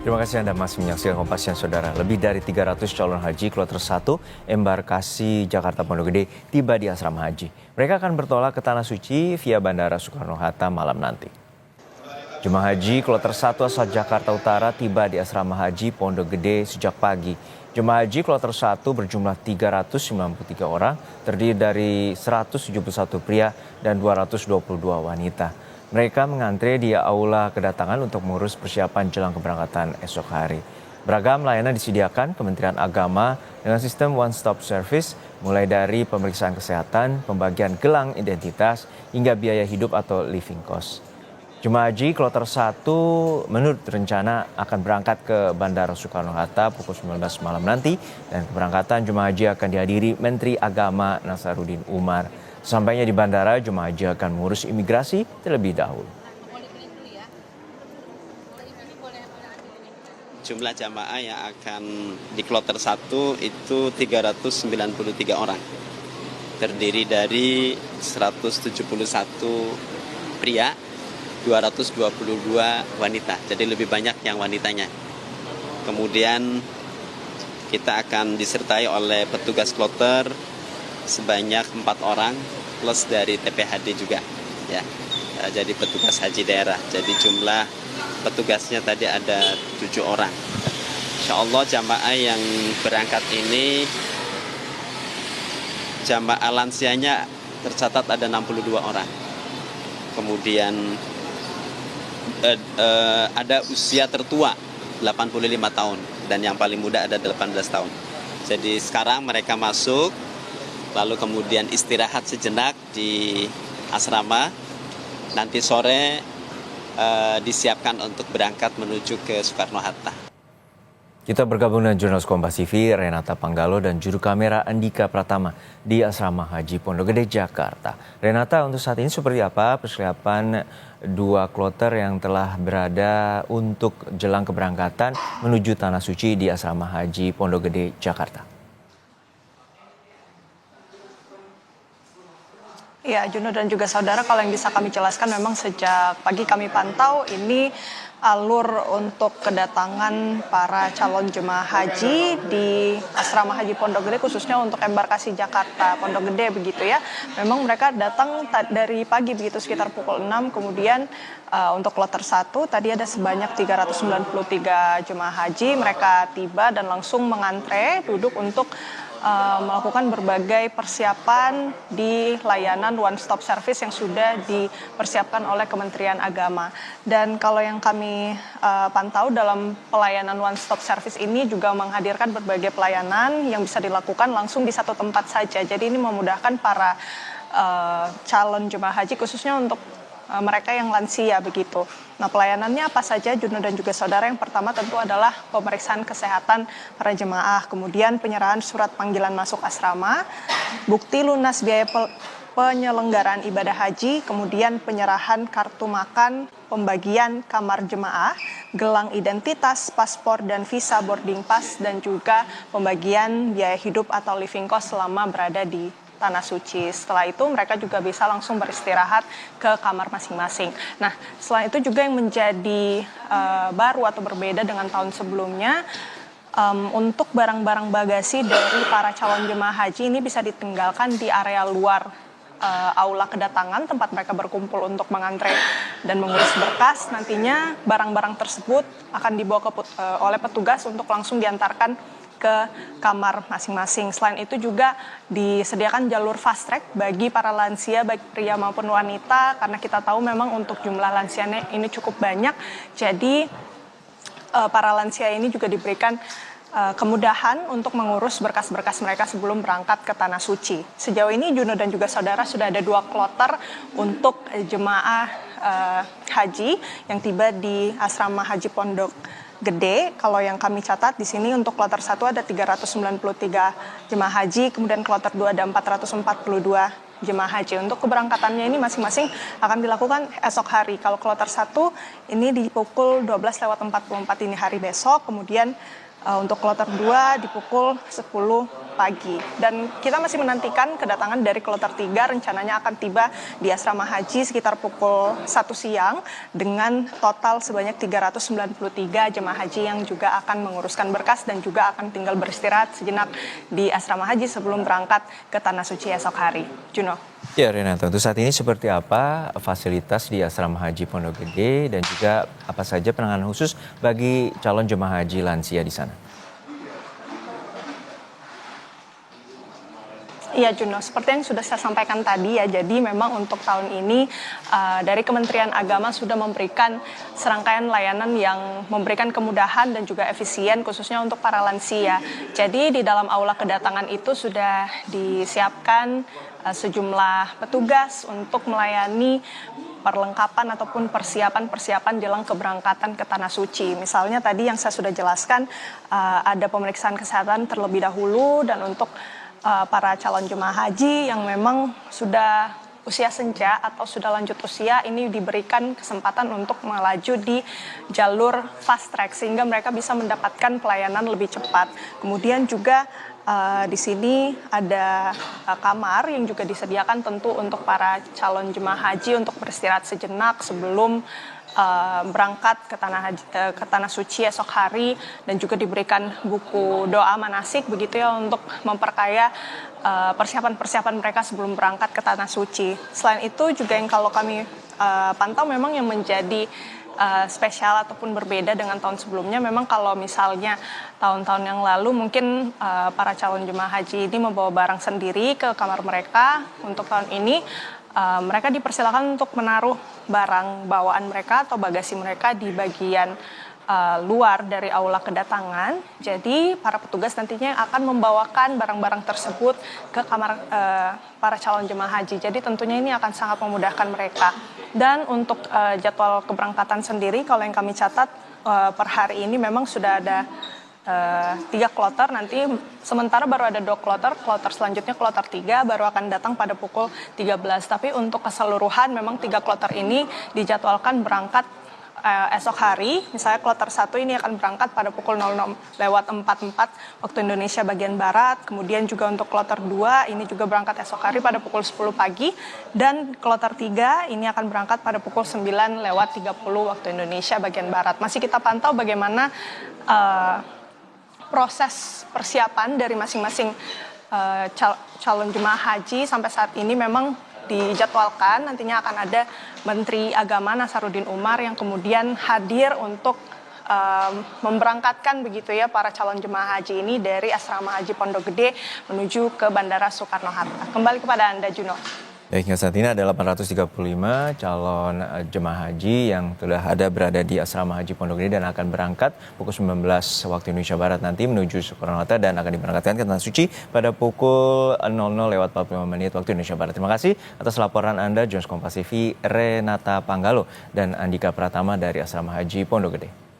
Terima kasih Anda masih menyaksikan Kompas Siang, Saudara. Lebih dari 300 calon haji kloter 1 embarkasi Jakarta Pondok Gede tiba di asrama haji. Mereka akan bertolak ke Tanah Suci via Bandara Soekarno-Hatta malam nanti. Jemaah haji kloter 1 asal Jakarta Utara tiba di asrama haji Pondok Gede sejak pagi. Jemaah haji kloter 1 berjumlah 393 orang, terdiri dari 171 pria dan 222 wanita. Mereka mengantre di aula kedatangan untuk mengurus persiapan jelang keberangkatan esok hari. Beragam layanan disediakan Kementerian Agama dengan sistem one-stop service, mulai dari pemeriksaan kesehatan, pembagian gelang identitas, hingga biaya hidup atau living cost. Jemaah haji kloter 1 menurut rencana akan berangkat ke Bandara Soekarno-Hatta pukul 19 malam nanti, dan keberangkatan jemaah haji akan dihadiri Menteri Agama Nasaruddin Umar. Sampainya di bandara, jemaah haji akan mengurus imigrasi terlebih dahulu. Jumlah jamaah yang akan di kloter 1 itu 393 orang. Terdiri dari 171 pria, 222 wanita. Jadi lebih banyak yang wanitanya. Kemudian kita akan disertai oleh petugas kloter sebanyak 4 orang plus dari TPHD juga, ya. Jadi petugas haji daerah. Jadi jumlah petugasnya tadi ada 7 orang. Insya Allah jamaah yang berangkat ini, jamaah lansianya tercatat ada 62 orang. Kemudian ada usia tertua 85 tahun dan yang paling muda ada 18 tahun. Jadi sekarang mereka masuk, lalu kemudian istirahat sejenak di asrama. Nanti sore disiapkan untuk berangkat menuju ke Soekarno-Hatta. Kita bergabung dengan jurnalis Kompas TV Renata Panggalo dan juru kamera Andika Pratama di Asrama Haji Pondok Gede, Jakarta. Renata, untuk saat ini seperti apa persiapan 2 kloter yang telah berada untuk jelang keberangkatan menuju Tanah Suci di Asrama Haji Pondok Gede, Jakarta? Ya, Juno dan juga saudara, kalau yang bisa kami jelaskan memang sejak pagi kami pantau ini alur untuk kedatangan para calon jemaah haji di Asrama Haji Pondok Gede, khususnya untuk embarkasi Jakarta Pondok Gede begitu ya. Memang mereka datang dari pagi begitu sekitar pukul 6, kemudian untuk kloter 1 tadi ada sebanyak 393 jemaah haji. Mereka tiba dan langsung mengantre duduk untuk melakukan berbagai persiapan di layanan one stop service yang sudah dipersiapkan oleh Kementerian Agama. Dan kalau yang kami pantau dalam pelayanan one stop service ini juga menghadirkan berbagai pelayanan yang bisa dilakukan langsung di satu tempat saja. Jadi ini memudahkan para calon jemaah haji khususnya untuk mereka yang lansia begitu. Nah, pelayanannya apa saja, Juno dan juga saudara? Yang pertama tentu adalah pemeriksaan kesehatan para jemaah, kemudian penyerahan surat panggilan masuk asrama, bukti lunas biaya penyelenggaraan ibadah haji, kemudian penyerahan kartu makan, pembagian kamar jemaah, gelang identitas, paspor dan visa boarding pass, dan juga pembagian biaya hidup atau living cost selama berada di Tanah Suci. Setelah itu mereka juga bisa langsung beristirahat ke kamar masing-masing. Nah, setelah itu juga yang menjadi baru atau berbeda dengan tahun sebelumnya, untuk barang-barang bagasi dari para calon jemaah haji ini bisa ditinggalkan di area luar aula kedatangan tempat mereka berkumpul untuk mengantre dan mengurus berkas. Nantinya barang-barang tersebut akan dibawa oleh petugas untuk langsung diantarkan ke kamar masing-masing. Selain itu juga disediakan jalur fast track bagi para lansia baik pria maupun wanita, karena kita tahu memang untuk jumlah lansianya ini cukup banyak. Jadi para lansia ini juga diberikan kemudahan untuk mengurus berkas-berkas mereka sebelum berangkat ke Tanah Suci. Sejauh ini Juno dan juga saudara sudah ada 2 kloter untuk jemaah haji yang tiba di Asrama Haji Pondok Gede. Kalau yang kami catat di sini untuk kloter 1 ada 393 jemaah haji, kemudian kloter 2 ada 442 jemaah haji. Untuk keberangkatannya ini masing-masing akan dilakukan esok hari. Kalau kloter 1 ini di pukul 12:44 ini hari besok, kemudian untuk kloter 2 di pukul 10 pagi. Dan kita masih menantikan kedatangan dari kloter 3, rencananya akan tiba di asrama haji sekitar pukul 1 siang dengan total sebanyak 393 jemaah haji yang juga akan menguruskan berkas dan juga akan tinggal beristirahat sejenak di asrama haji sebelum berangkat ke Tanah Suci esok hari. Juno. Ya Renata, untuk saat ini seperti apa fasilitas di asrama haji Pondok Gede dan juga apa saja penanganan khusus bagi calon jemaah haji lansia di sana? Iya Juno, seperti yang sudah saya sampaikan tadi ya, jadi memang untuk tahun ini dari Kementerian Agama sudah memberikan serangkaian layanan yang memberikan kemudahan dan juga efisien khususnya untuk para lansia. Jadi di dalam aula kedatangan itu sudah disiapkan sejumlah petugas untuk melayani perlengkapan ataupun persiapan jelang keberangkatan ke Tanah Suci. Misalnya tadi yang saya sudah jelaskan ada pemeriksaan kesehatan terlebih dahulu dan untuk para calon jemaah haji yang memang sudah usia senja atau sudah lanjut usia ini diberikan kesempatan untuk melaju di jalur fast track sehingga mereka bisa mendapatkan pelayanan lebih cepat. Kemudian juga di sini ada kamar yang juga disediakan tentu untuk para calon jemaah haji untuk beristirahat sejenak sebelum berangkat ke tanah suci esok hari, dan juga diberikan buku doa manasik begitu ya untuk memperkaya persiapan mereka sebelum berangkat ke tanah suci. Selain itu juga yang kalau kami pantau memang yang menjadi spesial ataupun berbeda dengan tahun sebelumnya, memang kalau misalnya tahun-tahun yang lalu mungkin para calon jemaah haji ini membawa barang sendiri ke kamar mereka, untuk tahun ini mereka dipersilakan untuk menaruh barang bawaan mereka atau bagasi mereka di bagian luar dari aula kedatangan. Jadi para petugas nantinya akan membawakan barang-barang tersebut ke kamar para calon jemaah haji. Jadi tentunya ini akan sangat memudahkan mereka. Dan untuk jadwal keberangkatan sendiri, kalau yang kami catat per hari ini memang sudah ada 3 kloter, nanti sementara baru ada 2 kloter selanjutnya kloter 3 baru akan datang pada pukul 13. Tapi untuk keseluruhan memang 3 kloter ini dijadwalkan berangkat esok hari. Misalnya kloter 1 ini akan berangkat pada pukul 00:44 waktu Indonesia bagian Barat. Kemudian juga untuk kloter 2 ini juga berangkat esok hari pada pukul 10 pagi. Dan kloter 3 ini akan berangkat pada pukul 9:30 waktu Indonesia bagian Barat. Masih kita pantau bagaimana proses persiapan dari masing-masing calon jemaah haji. Sampai saat ini memang dijadwalkan nantinya akan ada Menteri Agama Nasaruddin Umar yang kemudian hadir untuk memberangkatkan begitu ya para calon jemaah haji ini dari asrama haji Pondok Gede menuju ke Bandara Soekarno-Hatta. Kembali kepada Anda, Juno. Baik, hingga saat ini ada 835 calon jemaah haji yang sudah berada di asrama haji Pondok Gede dan akan berangkat pukul 19 waktu Indonesia Barat nanti menuju Soekarno-Hatta dan akan diberangkatkan ke Tanah Suci pada pukul 00:45 waktu Indonesia Barat. Terima kasih atas laporan Anda, Jurnalis Kompas TV Renata Panggalo dan Andika Pratama dari asrama haji Pondok Gede.